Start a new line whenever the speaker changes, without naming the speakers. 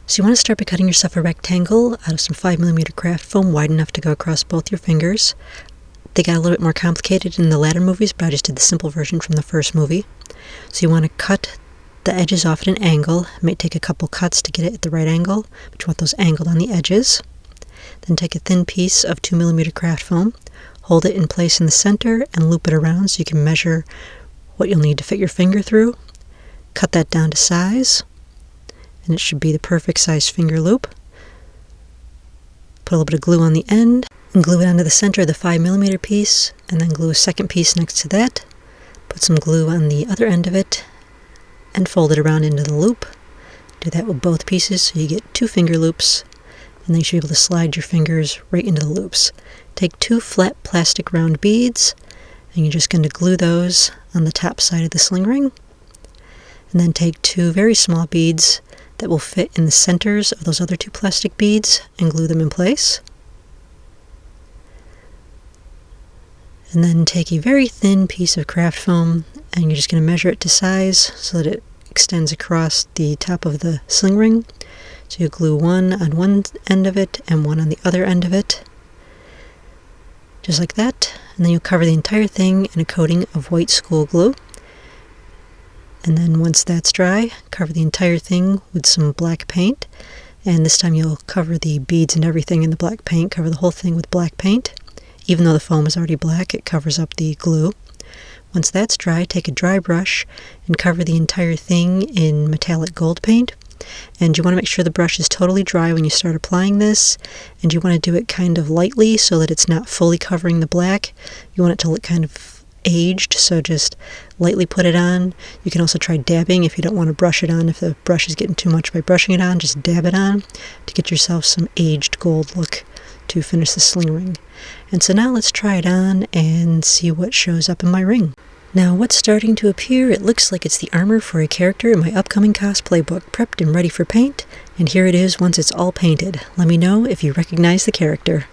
So you want to start by cutting yourself a rectangle out of some 5mm craft foam wide enough to go across both your fingers. They got a little bit more complicated in the latter movies, but I just did the simple version from the first movie. So you want to cut the edges off at an angle. It may take a couple cuts to get it at the right angle, but you want those angled on the edges. Then take a thin piece of 2mm craft foam, hold it in place in the center, and loop it around so you can measure what you'll need to fit your finger through. Cut that down to size, and it should be the perfect size finger loop. Put a little bit of glue on the end, and glue it onto the center of the 5mm piece, and then glue a second piece next to that. Put some glue on the other end of it, and fold it around into the loop. Do that with both pieces so you get 2 finger loops, and then you should be able to slide your fingers right into the loops. Take 2 flat plastic round beads, and you're just going to glue those on the top side of the sling ring. And then take 2 very small beads that will fit in the centers of those other 2 plastic beads and glue them in place. And then take a very thin piece of craft foam, and you're just going to measure it to size so that it extends across the top of the sling ring. So you glue one on one end of it and one on the other end of it, just like that. And then you'll cover the entire thing in a coating of white school glue. And then once that's dry, cover the entire thing with some black paint. And this time you'll cover the beads and everything in the black paint, cover the whole thing with black paint. Even though the foam is already black, it covers up the glue. Once that's dry, take a dry brush and cover the entire thing in metallic gold paint. And you want to make sure the brush is totally dry when you start applying this, and you want to do it kind of lightly so that it's not fully covering the black. You want it to look kind of aged, so just lightly put it on. You can also try dabbing if you don't want to brush it on. If the brush is getting too much by brushing it on, just dab it on to get yourself some aged gold look to finish the sling ring. And so now let's try it on and see what shows up in my ring. Now what's starting to appear, it looks like it's the armor for a character in my upcoming cosplay book, prepped and ready for paint, and here it is once it's all painted. Let me know if you recognize the character.